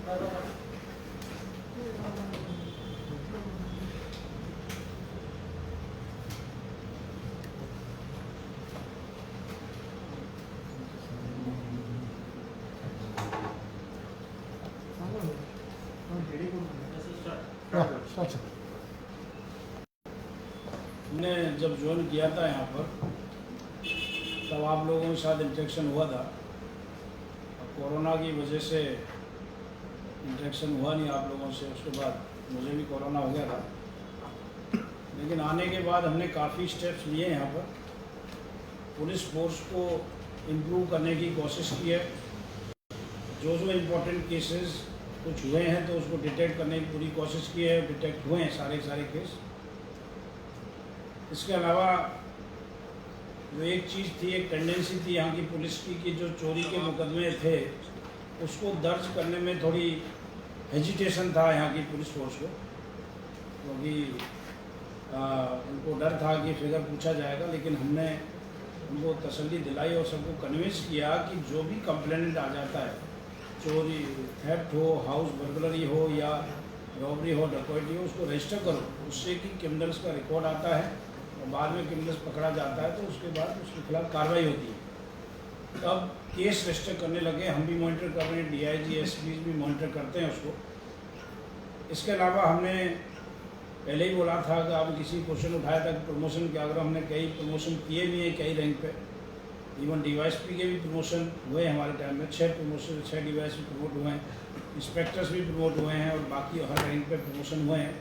हमने जब ज्वाइन किया था यहाँ पर तब आप लोगों के साथ इंटरेक्शन हुआ था। कोरोना की वजह से इंटरेक्शन हुआ नहीं आप लोगों से। उसके बाद मुझे भी कोरोना हो गया था, लेकिन आने के बाद हमने काफ़ी स्टेप्स लिए यहाँ पर। पुलिस फोर्स को इम्प्रूव करने की कोशिश की है। जो इम्पोर्टेंट केसेस कुछ हुए हैं तो उसको डिटेक्ट करने की पूरी कोशिश की है। डिटेक्ट हुए हैं सारे केस। इसके अलावा जो एक चीज़ थी, एक टेंडेंसी थी यहाँ की पुलिस की कि जो चोरी के मुकदमे थे उसको दर्ज करने में थोड़ी हेजिटेशन था यहाँ की पुलिस फोर्स को, क्योंकि उनको डर था कि फिगर पूछा जाएगा। लेकिन हमने उनको तसल्ली दिलाई और सबको कन्विंस किया कि जो भी कंप्लेंट आ जाता है, चोरी, थेफ्ट हो, हाउस बर्गलरी हो या रॉबरी हो, डकैती हो, उसको रजिस्टर करो। उससे कि क्रिमिनल्स का रिकॉर्ड आता है और बाद में क्रिमिनल्स पकड़ा जाता है तो उसके बाद उसके खिलाफ कार्रवाई होती है। तब केस रजिस्टर करने लगे। हम भी मॉनिटर कर रहे हैं, DIG SP भी मॉनिटर करते हैं उसको। इसके अलावा हमने पहले ही बोला था कि आप किसी क्वेश्चन उठाया था कि प्रमोशन के, अगर हमने कई प्रमोशन किए भी हैं कई रैंक पे। इवन DYSP के भी प्रमोशन हुए हमारे टाइम में। 6 DYSP प्रमोट हुए हैं, इंस्पेक्टर्स भी प्रमोट हुए हैं और बाकी हर रैंक पे प्रमोशन हुए हैं।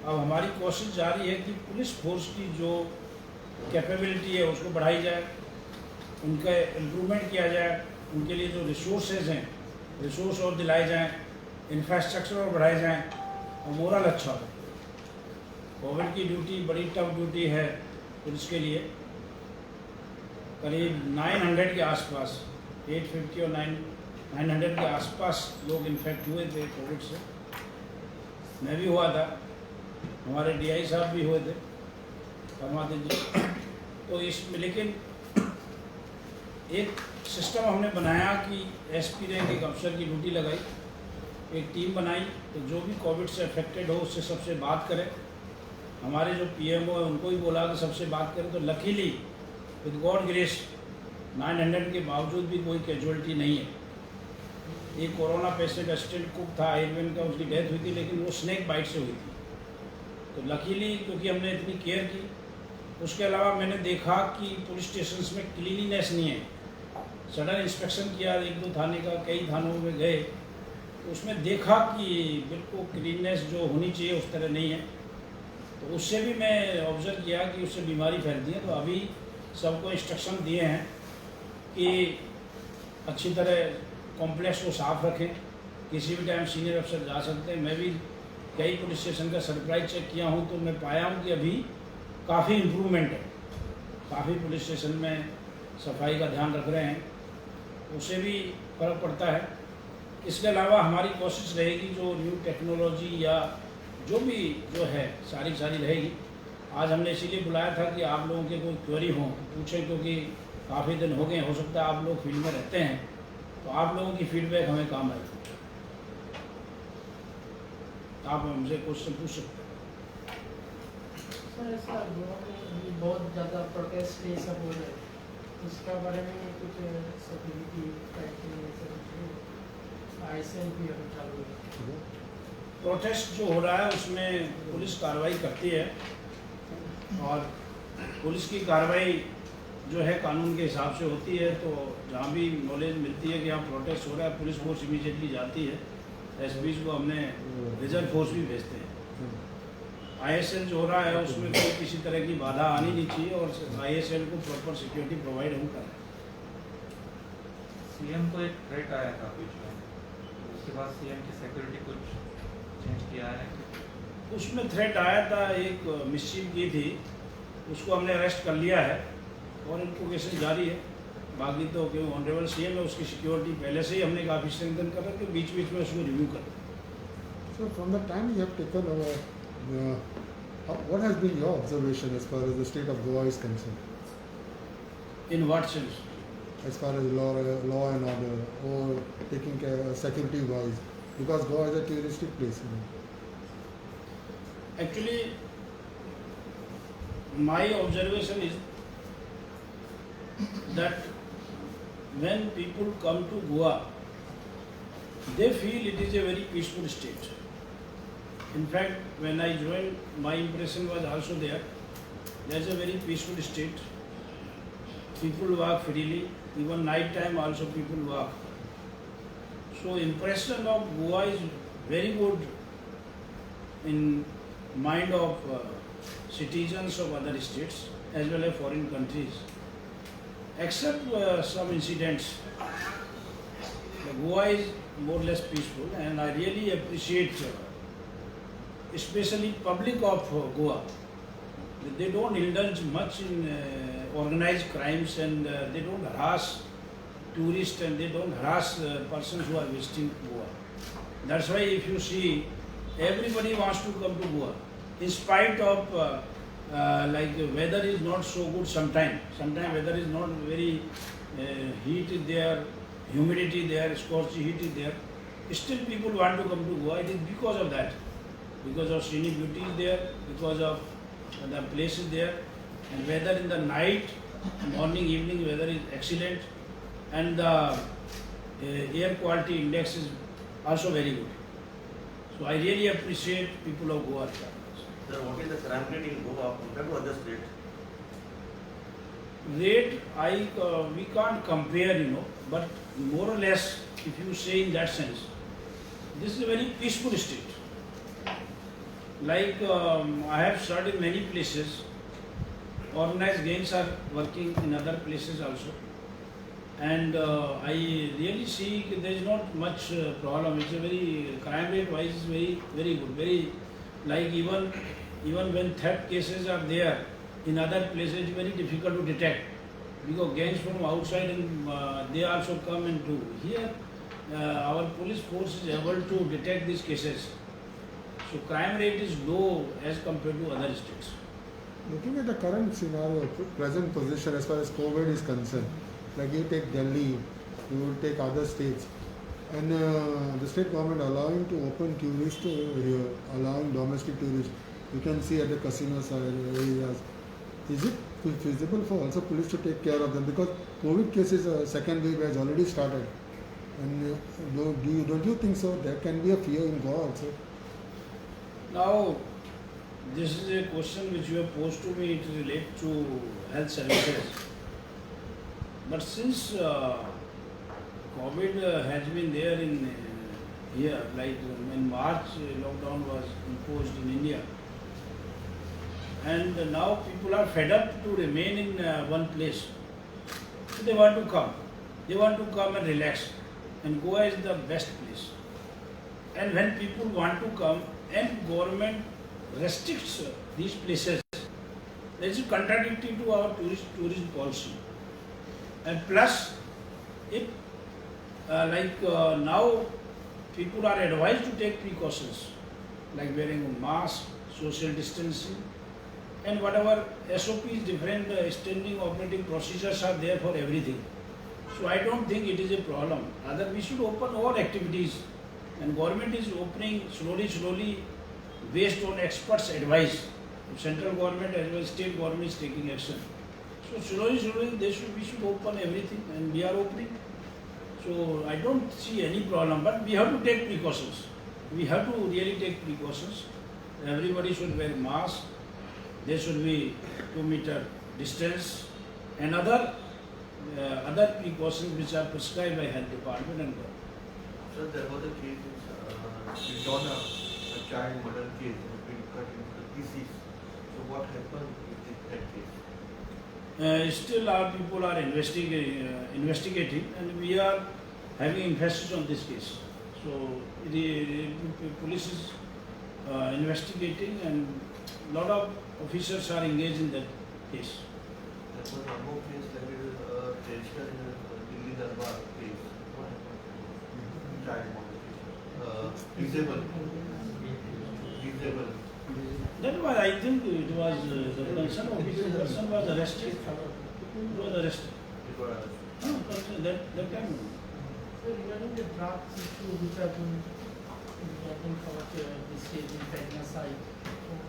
अब हमारी कोशिश जारी है कि पुलिस फोर्स की जो कैपेबिलिटी है उसको बढ़ाई जाए, उनका इम्प्रूवमेंट किया जाए, उनके लिए जो रिसोर्सेज हैं रिसोर्स और दिलाए जाएँ, इंफ्रास्ट्रक्चर और बढ़ाए जाएँ और मोरल अच्छा हो। कोविड की ड्यूटी बड़ी टफ ड्यूटी है पुलिस के लिए। करीब 900 के आसपास, 850 और 900 के आसपास लोग इन्फेक्ट हुए थे कोविड से। मैं भी हुआ था, हमारे DI साहब भी हुए थे, परमादित्य जी। तो इसमें लेकिन एक सिस्टम हमने बनाया कि SP रैंक एक अफसर की ड्यूटी लगाई, एक टीम बनाई, तो जो भी कोविड से अफेक्टेड हो उससे सबसे बात करें। हमारे जो PMO है उनको भी बोला कि सबसे बात करें। तो लकीली विद गॉड ग्रेस 900 के बावजूद भी कोई कैजुअलिटी नहीं है। एक कोरोना पेशेंट असिस्टेंट कुक था आयरलैंड का, उसकी डेथ हुई थी, लेकिन वो स्नेक बाइट से हुई थी। तो लकीली क्योंकि हमने इतनी केयर की। उसके अलावा मैंने देखा कि पुलिस स्टेशंस में क्लीनिनेस नहीं है। सडन इंस्पेक्शन किया 1-2 थाने का, कई थानों में गए तो उसमें देखा कि बिल्कुल क्लीननेस जो होनी चाहिए उस तरह नहीं है। तो उससे भी मैं ऑब्जर्व किया कि उससे बीमारी फैलती है। तो अभी सबको इंस्ट्रक्शन दिए हैं कि अच्छी तरह कॉम्प्लेक्स को साफ रखें। किसी भी टाइम सीनियर अफसर जा सकते हैं। मैं भी कई पुलिस स्टेशन का सरप्राइज चेक किया हूँ तो मैं पाया हूँ कि अभी काफ़ी इम्प्रूवमेंट है। काफ़ी पुलिस स्टेशन में सफाई का ध्यान रख रहे हैं, उससे भी फ़र्क पड़ता है। इसके अलावा हमारी कोशिश रहेगी जो न्यू टेक्नोलॉजी या जो है सारी रहेगी। आज हमने इसीलिए बुलाया था कि आप लोगों के कोई क्वेरी हो पूछें, क्योंकि काफ़ी दिन हो गए, हो सकता है आप लोग फील्ड में रहते हैं तो आप लोगों की फीडबैक हमें काम आएगी। आप हमसे क्वेश्चन पूछ सकते हैं। सर बहुत ज़्यादा प्रोटेस्ट ये सब हो रहे हैं, उसका बारे में कुछ ISL भी अभी चालू है। प्रोटेस्ट जो हो रहा है उसमें पुलिस कार्रवाई करती है और पुलिस की कार्रवाई जो है कानून के हिसाब से होती है। तो जहाँ भी नॉलेज मिलती है कि यहाँ प्रोटेस्ट हो रहा है, पुलिस फोर्स इमीडिएटली जाती है। SPs को हमने रिजर्व फोर्स भी भेजते हैं। ISL जो हो रहा है उसमें कोई किसी तरह की बाधा आनी नहीं चाहिए और ISL को प्रॉपर सिक्योरिटी प्रोवाइड हम कर रहे हैं। CM को एक थ्रेट आया था बीच में, उसके बाद CM की सिक्योरिटी कुछ चेंज किया है? उसमें थ्रेट आया था, एक मिसचीफ की थी, उसको हमने अरेस्ट कर लिया है और इन्वेस्टिगेशन जारी है। बाकी तो क्यों ऑनरेबल CM है, उसकी सिक्योरिटी पहले से ही हमने काफ़ी स्ट्रेंथन कर रहे थे, बीच में उसको रिव्यू कर रहे। So from the time you have taken over, what has been your observation as far as the state of Goa is concerned? In what sense? as far as law and order or taking care security wise? Because Goa is a touristic place. Actually, my observation is that when people come to Goa, they feel it is a very peaceful state. In fact, when I joined, my impression was also there. There is a very peaceful state. People walk freely. Even night time also people walk. So impression of Goa is very good in mind of citizens of other states as well as foreign countries. Except some incidents, Goa is more or less peaceful, and I really appreciate, especially public of Goa. They don't indulge much in organized crimes, and they don't harass tourists, and they don't harass persons who are visiting Goa. That's why if you see, everybody wants to come to Goa, in spite of like the weather is not so good sometimes. Sometimes weather is not very heat is there, humidity there, scorchy heat is there. Still people want to come to Goa. It is because of that. Because of scenic beauty is there, because of the place is there, and weather in the night, morning, evening weather is excellent, and the air quality index is also very good. So I really appreciate people of Goa. Sir, what is the crime rate in Goa compared to other states? Rate, we can't compare, but more or less, if you say in that sense, this is a very peaceful state. Like I have studied in many places, organized gangs are working in other places also, and I really see there is not much problem. It's a very, crime rate wise is very, very good. Very, like even when theft cases are there in other places, it's very difficult to detect because gangs from outside and they also come and do. Here, our police force is able to detect these cases. So crime rate is low as compared to other states. Looking at the current scenario, present position as far as COVID is concerned, like you take Delhi, you will take other states, and the state government allowing to open tourists here, allowing domestic tourists. You can see at the casinos areas. Is it feasible for also police to take care of them? Because COVID cases, second wave has already started. And don't you think so? There can be a fear in Goa also. Now, this is a question which you have posed to me. It relates to health services. But since COVID has been there in here, like in March, lockdown was imposed in India, and now people are fed up to remain in one place. So they want to come. They want to come and relax. And Goa is the best place. And when people want to come and government restricts these places, that is contradictory to our tourism policy. And plus, if now people are advised to take precautions like wearing a mask, social distancing, and whatever SOPs, different standing operating procedures are there for everything. So I don't think it is a problem. Rather, we should open all activities, and government is opening slowly based on experts' advice. Central government as well as state government is taking action. So slowly we should open everything, and we are opening. So I don't see any problem, but we have to take precautions. We have to really take precautions. Everybody should wear mask. There should be 2-meter distance and other precautions which are prescribed by health department and government. Sir, there was a case in Donna, a child murder case has been cut into the pieces. So what happened with that case? Still our people are investigating, and we are having emphasis on this case. So the police is investigating, and lot of officers are engaged in that case. There was one more case that is registered in the Delhi Darbar case. What happened? Child molestation. Disabled. That was, I think it was the concerned officer person was arrested. He was arrested. It was No, that time. So regarding the drugs issue which have been getting covered this stage in Pagna side,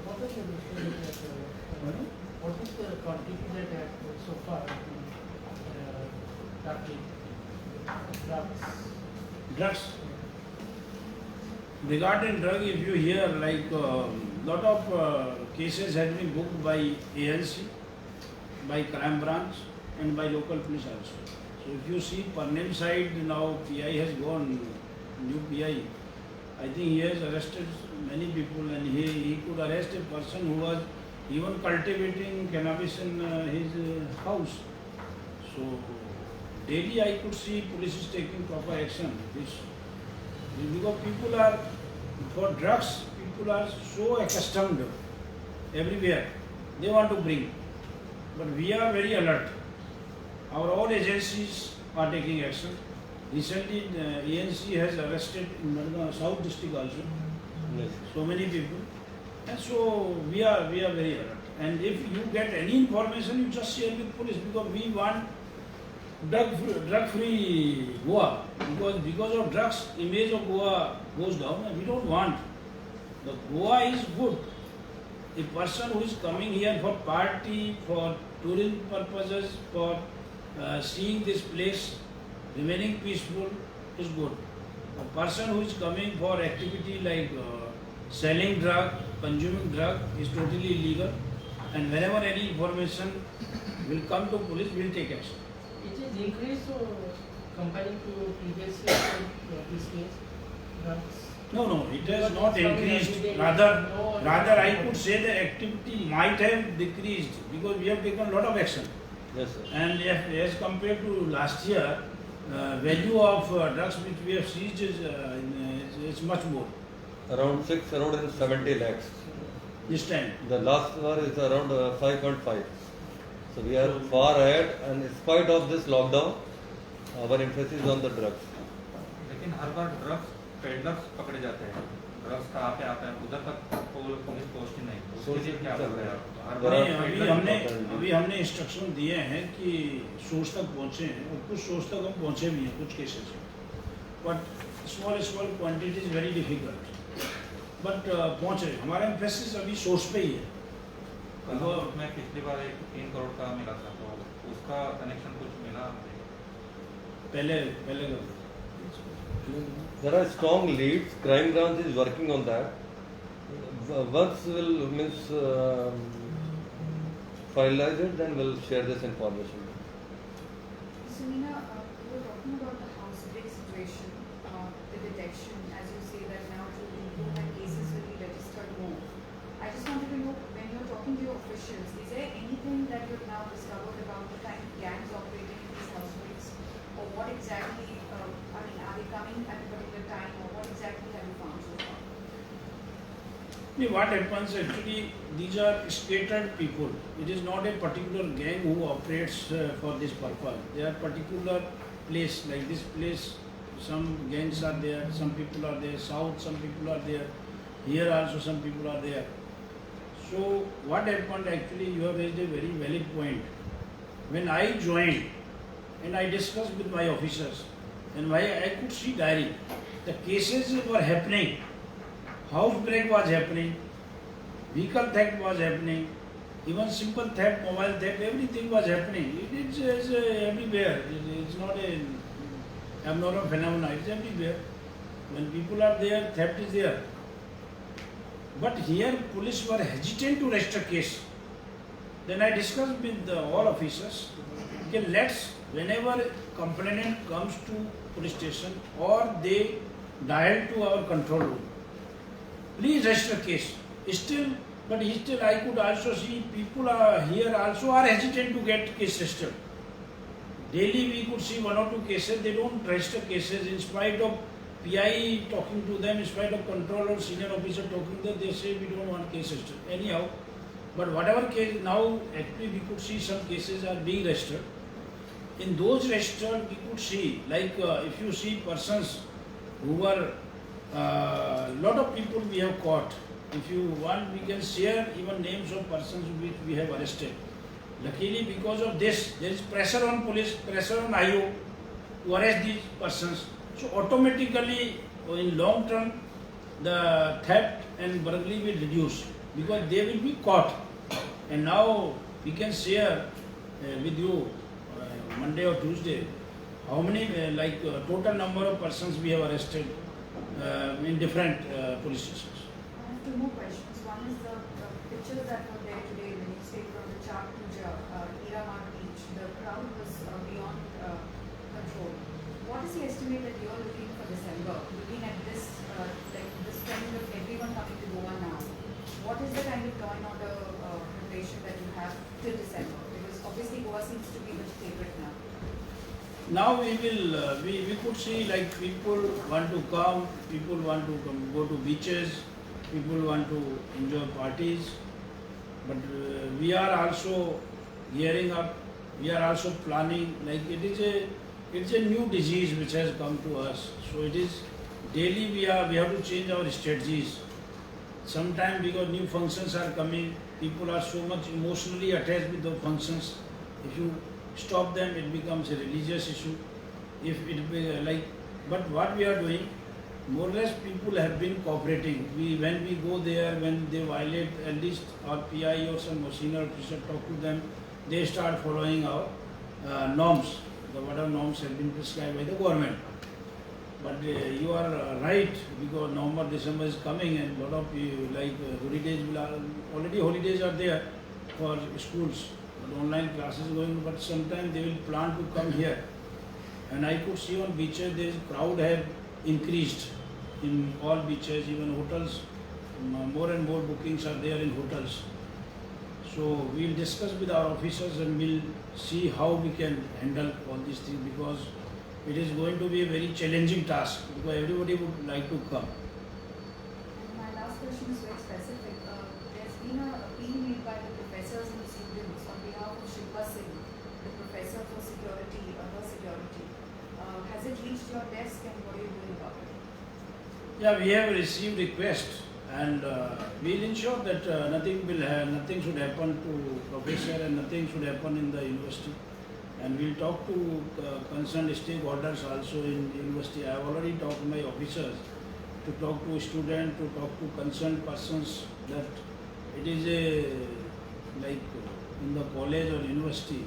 what are the issues that what is the quantity that have so far been drugs? Drugs. Regarding drug, if you hear like lot of cases have been booked by ANC, by crime branch, and by local police also. So if you see Parnem side now, PI has gone, new PI. I think he has arrested many people, and he could arrest a person who was even cultivating cannabis in his house. So daily I could see police is taking proper action. Because people are, for drugs, people are so accustomed everywhere. They want to bring. But we are very alert. Our own agencies are taking action. Recently, ANC has arrested in Madgaon South District also. Yes. So many people. And so we are very alert. And if you get any information, you just share with police, because we want drug-free Goa. Because of drugs, image of Goa goes down, and we don't want. The Goa is good. A person who is coming here for party, for tourism purposes, for seeing this place, remaining peaceful, is good. A person who is coming for activity like selling drug, consuming drug is totally illegal. And whenever any information will come to police, we will take action. It is increased comparing to previous years this case drugs. No, it has not increased. Rather, I could say the activity might have decreased because we have taken a lot of action. Yes, sir. And as compared to last year, value of drugs which we have seized is much more Around 670 lakhs. this time. The last one is around 5.5. So we are far ahead, and in spite of this lockdown, our emphasis on the drugs. लेकिन हर बार drugs peddlers पकड़े जाते हैं, drugs कहाँ पे आते हैं, उधर तक पुलिस पहुँचती नहीं, उसके लिए क्या कर रहे हैं आप? हर बार नहीं, अभी हमने इंस्ट्रक्शन दिए हैं कि सोर्स तक पहुँचे हैं, और कुछ सोर्स तक हम पहुँचे भी हैं कुछ केसेस में, but small quantity is very difficult, but पहुँच रहे. हमारा एम्फेसिस अभी सोर्स पे ही है. में पिछली बार 3 करोड़ का मिला था, तो उसका कनेक्शन कुछ मिला? पहले There are strong leads. Crime branch is working on that. Once we'll finalize it, then we'll share this information. Sunina, you were talking about the house break situation, the detection, as you say that now to improve and cases will be registered more. I just wanted to know, when you're talking to your officials, is there anything that you've now discovered about the kind of gangs operating in these house breaks? Or what exactly, are they coming at a particular time, or what exactly have you found so far? What happens actually, these are scattered people. It is not a particular gang who operates for this purpose. They are particular place, like this place, some gangs are there, some people are there, south some people are there, here also some people are there. So what happened actually, you have raised a very valid point. When I joined and I discussed with my officers, and I could see diary, the cases were happening. House break was happening, vehicle theft was happening, even simple theft, mobile theft, everything was happening. It's everywhere. It's not a abnormal phenomenon. It's everywhere. When people are there, theft is there. But here, police were hesitant to register case. Then I discussed with all officers. Okay, whenever complainant comes to police station or they dial to our control room, please register case. But still I could also see people are here also are hesitant to get case registered. Daily we could see 1 or 2 cases, they don't register cases in spite of PI talking to them, in spite of controller, senior officer talking to them, they say we don't want case registered. Anyhow, but whatever case, now actually we could see some cases are being registered. In those registered, we could see, like if you see persons who were, lot of people we have caught. If you want, we can share even names of persons which we have arrested. Luckily, because of this, there is pressure on police, pressure on IO, to arrest these persons. So automatically, in long term, the theft and burglary will reduce because they will be caught. And now we can share with you Monday or Tuesday how many total number of persons we have arrested in different police stations. I have two more questions. One is the pictures that were there today in the newspaper of the Chak Puja, Iramar Beach. The crowd was beyond control. What is the estimate that you are looking for December? Looking at this, this trend of everyone coming to Goa now, what is the kind of law and order preparation that you have till December? Because obviously Goa seems to be the favorite now. Now we will, we could see like people want to come, people want to go to beaches, people want to enjoy parties, but we are also gearing up, we are also planning, like it's a new disease which has come to us, so it is daily we have to change our strategies. Sometimes because new functions are coming, people are so much emotionally attached with the functions. If you stop them, it becomes a religious issue. If it be but what we are doing, more or less people have been cooperating. When we go there, when they violate, at least our PI or some senior officer talk to them, they start following our norms, whatever norms have been prescribed by the government. But you are right, because November, December is coming and lot of holidays holidays are there for schools. Online classes going, but sometimes they will plan to come here. And I could see on beaches there is crowd have increased in all beaches, even hotels. More and more bookings are there in hotels. So we will discuss with our officers and we'll see how we can handle all these things, because it is going to be a very challenging task because everybody would like to come. And my last question is very specific. There's been an appeal made by the professors and the students on behalf of Shilpa Singh, the professor for security, her security. Has it reached your desk and what are you doing about it? Yeah, we have received request and we'll ensure that nothing should happen to professor and nothing should happen in the university. And we'll talk to concerned stakeholders also in university. I have already talked to my officers to talk to students, to talk to concerned persons that it is in the college or university,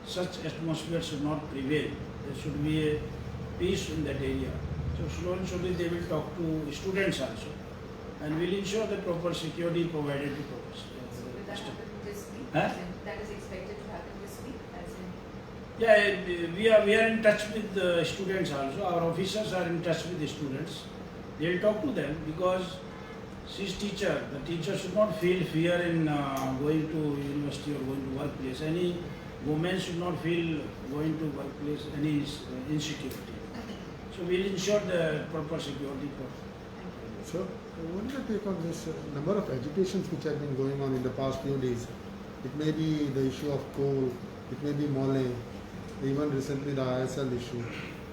such atmosphere should not prevail. There should be a peace in that area. So slowly they will talk to students also. And we'll ensure that proper security provided to professors. So will that happen this week? Huh? That is expected to happen this week, as in? Yeah, we are in touch with the students also. Our officers are in touch with the students. They will talk to them because she's teacher. The teacher should not feel fear in going to university or going to workplace. Any woman should not feel going to workplace any insecurity. So we'll ensure the proper security for. So, what is your take on this number of agitations which have been going on in the past few days? It may be the issue of coal, it may be Mole, even recently the ISL issue,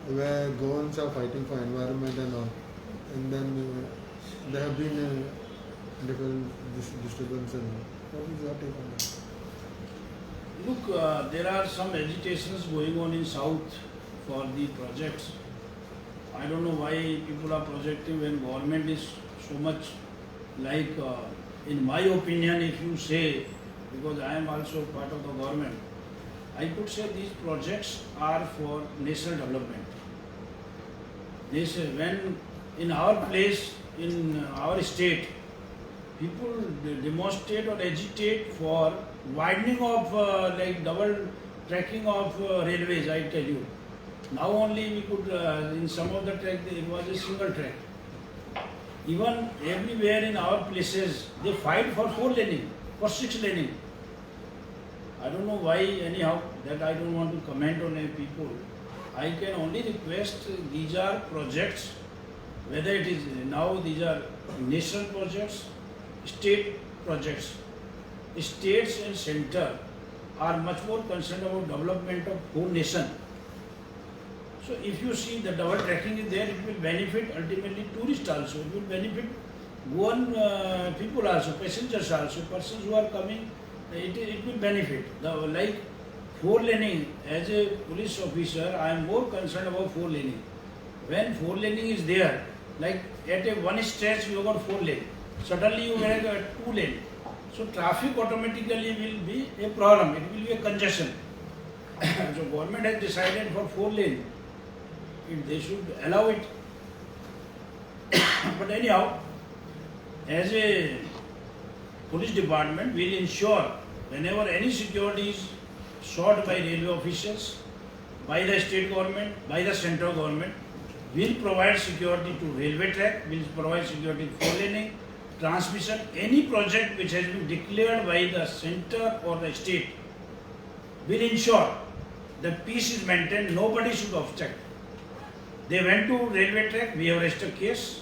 where Goans are fighting for environment and all. And then there have been different disturbances. What is your take on that? Look, there are some agitations going on in south for the projects. I don't know why people are projecting when government is so much in my opinion, if you say, because I am also part of the government, I could say these projects are for national development. When in our place, in our state, people demonstrate or agitate for widening of double tracking of railways, I tell you. Now only we could, in some of the track, it was a single track. Even everywhere in our places, they fight for 4 laning, for 6 laning. I don't know why, anyhow, that I don't want to comment on people. I can only request these are projects, whether it is now these are national projects, state projects. States and center are much more concerned about development of whole nation. So if you see the double tracking is there, it will benefit ultimately tourists also. It will benefit Goan people also, passengers also, persons who are coming. It will benefit. Four laning, as a police officer, I am more concerned about four laning. When four laning is there, like at a one stretch you have got four lane, suddenly you have a two lane. So traffic automatically will be a problem, it will be a congestion. So government has decided for four lane, they should allow it. But anyhow, as a police department, we will ensure whenever any security is sought by railway officials, by the state government, by the central government, we will provide security to railway track, we will provide security to four laning, transmission, any project which has been declared by the center or the state, will ensure that peace is maintained, nobody should obstruct. They went to railway track, we have registered case.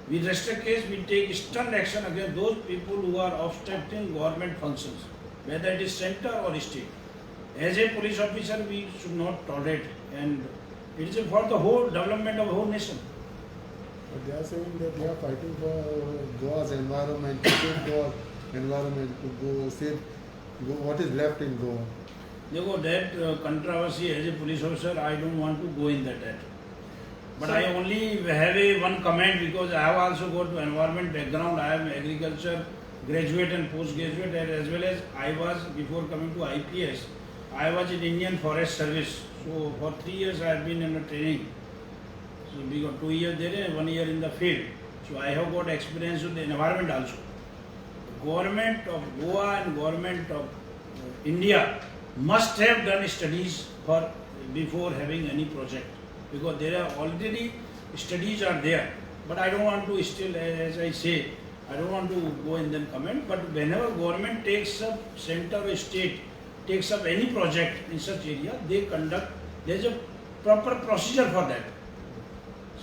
We register case, we take stern action against those people who are obstructing government functions, whether it is center or state. As a police officer, we should not tolerate, and it is for the whole development of the whole nation. But they are saying that they are fighting for Goa's environment, to save Goa's environment, to go save what is left in Goa. Therefore, that controversy as a police officer, I don't want to go in that. But I only have one comment because I have also got environment background. I am agriculture graduate and postgraduate, as well as I was, before coming to IPS, I was in Indian Forest Service. So for 3 years I have been in a training. So we got 2 years there and 1 year in the field. So I have got experience with the environment also. Government of Goa and government of India must have done studies before having any project, because there are already studies are there. But I don't want to still, as I say, I don't want to go in then comment. But whenever government takes up, center or state takes up any project in such area, they conduct, there is a proper procedure for that.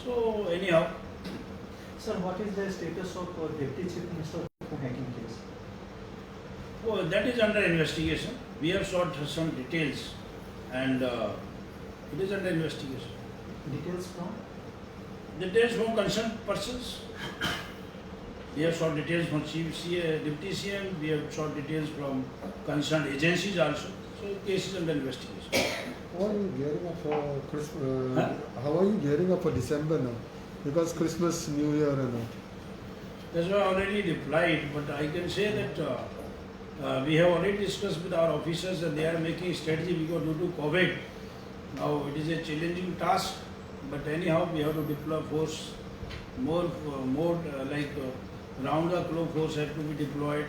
So anyhow. Sir, what is the status of Deputy Chief Minister hacking case? Oh, that is under investigation. We have sought some details, and it is under investigation. Details from? Details from concerned persons. We have sought details from Deputy CM, we have sought details from concerned agencies also. So case is under investigation. How are you gearing up for Christmas? Huh? How are you gearing up for December now? Because Christmas, New Year and all. That's why I already replied, but I can say that we have already discussed with our officers and they are making strategy because due to COVID, now it is a challenging task, but anyhow we have to deploy force, more round the clock force have to be deployed,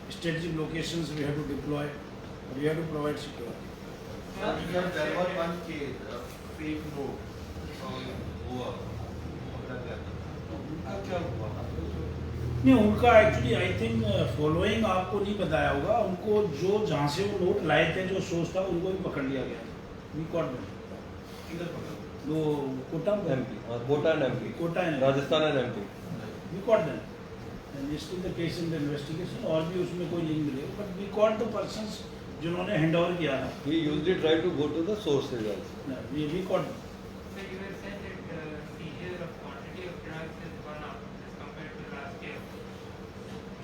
strategic locations we have to deploy, we have to provide security. Sir, there was one case, fake note from Goa. पकड़ा गया था। उनका क्या हुआ? नहीं, उनका actually I think following आपको नहीं बताया होगा, उनको जो जहाँ से वो नोट लाए थे, जो सोर्स था, उनको भी पकड़ लिया गया। We caught them. किधर पकड़ा? वो Kota MP, Kota and MP, Kota and Rajasthan and MP. We caught them and still the case in the investigation, और भी उसमें कोई लिंक मिलेगा, but we caught the persons जिन्होंने हैंड ओवर किया था। We usually try to go to the sources also. We caught. So you were saying that seizure of quantity of drugs has gone up as compared to last year.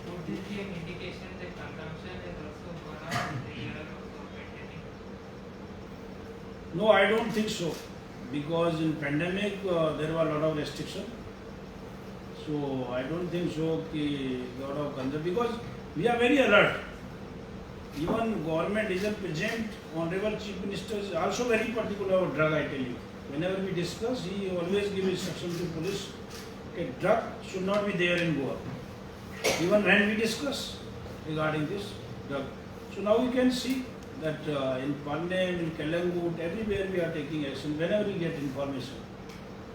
Would this be an indication that consumption has also gone up in the year of pandemic? No, I don't think so, because in pandemic there were a lot of restriction. So I don't think so कि lot of consumption, because we are very alert. Even government is present, Honorable Chief Minister is also very particular about drug, I tell you. Whenever we discuss, he always gives instruction to police that drug should not be there in Goa. Even when we discuss regarding this drug. So now we can see that in Pannem, in Kalangut, everywhere we are taking action whenever we get information.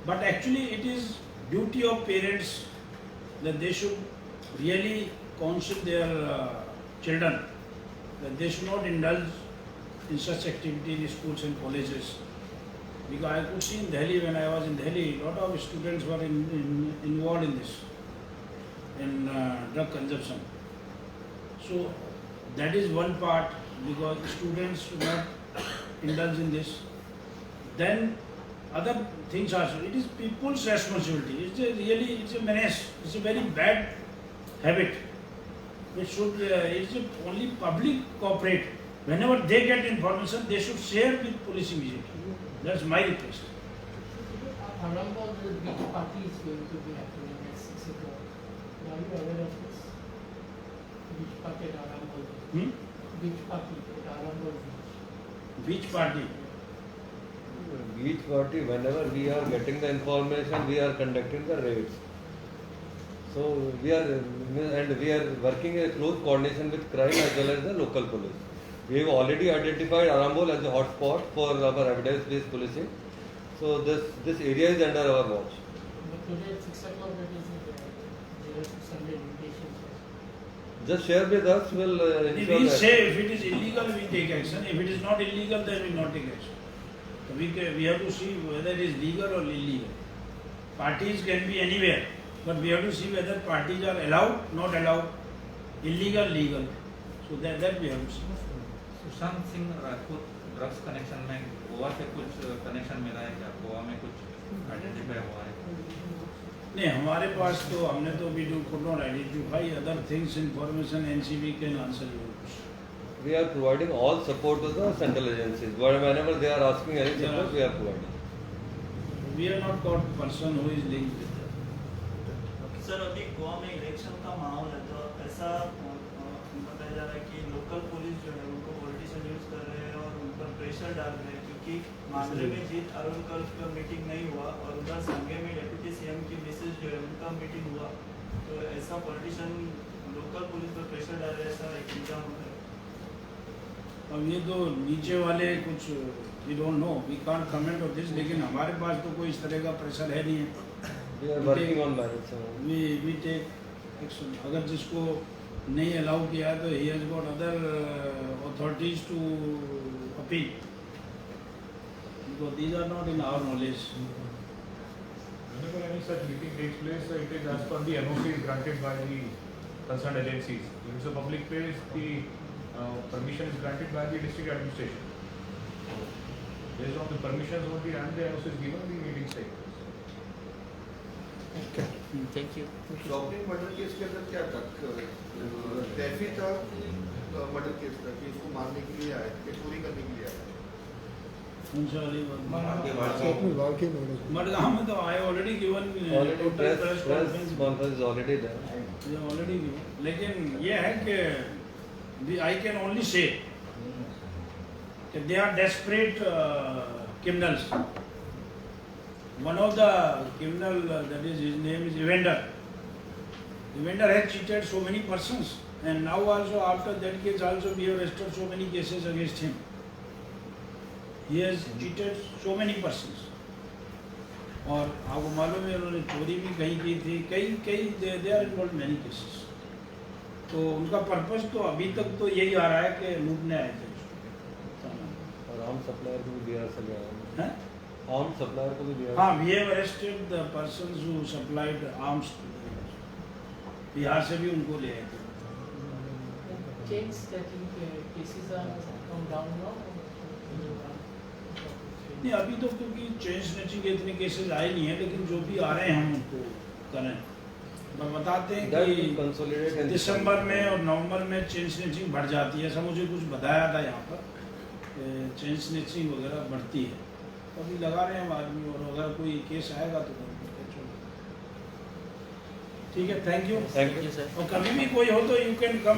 But actually it is duty of parents that they should really counsel their children that they should not indulge in such activity in schools and colleges. Because I could see in Delhi, when I was in Delhi, a lot of students were involved in this, in drug consumption. So that is one part, because students should not indulge in this. Then other things also, it is people's responsibility. It's a menace, it's a very bad habit. It should, it's only public cooperate. Whenever they get information, they should share with police immediately. That's my request. Arambol, the beach party is going to be happening at 6 o'clock. Are you aware of this? Beach party at Arambol. Beach party at Arambol Beach. Beach party. Beach party, whenever we are getting the information, we are conducting the raids. So we are working in close coordination with crime as well as the local police. We have already identified Arambol as a hotspot for our evidence-based policing. So this area is under our watch. But today at 6 o'clock, that is there is Sunday invitation. Just share with us, we'll ensure We that. say if it is illegal, we take action. If it is not illegal, then we will not take action. So we have to see whether it is legal or illegal. Parties can be anywhere, but we have to see whether parties are allowed, not allowed, illegal, legal. So that we have to see. Sushant Singh Rajput drugs connection में गोवा से कुछ connection मिला है क्या? गोवा में कुछ identify हुआ है? नहीं, हमारे पास तो हमने तो we do could not identify other things information NCB can answer your question. We are providing all support to the central agencies. Whenever they are asking any support, we are providing. We have not got person who is linked with that. Sir अभी गोवा में election का माहौल है तो ऐसा बताया जा रहा है कि लोकल पुलिस जो है उनको पॉलिटिशियन यूज कर रहे हैं और उन पर प्रेशर डाल रहे हैं क्योंकि मामले में जीत अरुणकर का मीटिंग नहीं हुआ और उधर संघे में डिप्टी सीएम की मिसेज जो है उनका मीटिंग हुआ तो ऐसा पॉलिटिशियन लोकल पुलिस पर प्रेशर डाल रहे हैं ऐसा एक इल्जाम हो रहा है. अब ये तो नीचे वाले कुछ we don't know, we can't comment on this, लेकिन हमारे पास तो कोई इस तरह का प्रेशर है नहीं है. We are working on merits. We take action. अगर जिसको नहीं अलाउ किया तो he has got other authorities to appeal. These are not in our knowledge. Whenever any such meeting takes place, it is as per the NOCs granted by the concerned agencies. If it's a public place, the permission is granted by the district administration. Based on the permissions only and the NOC is given, the meetings take place. Thank you. Shopping murder case के अंदर क्या था? कैफी था murder case था कि इसको मारने के लिए आए थे, चोरी करने के लिए आए थे. मडगांव में तो I already given Already press conference is already there. Already given. लेकिन ये है कि I can only say they are desperate criminals. One of the criminal, that is his name is Evander. Evander has cheated so many persons, and now also after that case also we have registered so many cases against him. He has cheated so many persons. और आपको मालूम है उन्होंने चोरी भी कहीं की थी, कई they are involve many cases. तो उनका पर्पस तो अभी तक तो यही आ रहा है कि लूटने आए थे. और आर्म सप्लायर को भी बिहार से लिया हैं? आर्म सप्लायर को भी बिहार. हाँ, we have arrested the persons who supplied arms to them. Bihar से भी उनको ले आए थे. Chain stacking cases are come down now. नहीं, अभी तो क्योंकि चेन स्नैचिंग के इतने केसेस आए नहीं है, लेकिन जो भी आ रहे हैं हम उनको करें. मैं बताते हैं कि दिसंबर में और नवंबर में चेन स्नैचिंग बढ़ जाती है. ऐसा मुझे कुछ बताया था यहाँ पर, चेन स्नैचिंग वगैरह बढ़ती है. अभी लगा रहे हैं हम आदमी, और अगर कोई केस आएगा तो ठीक है. Thank you sir. और कभी भी कोई हो तो यू कैन कम.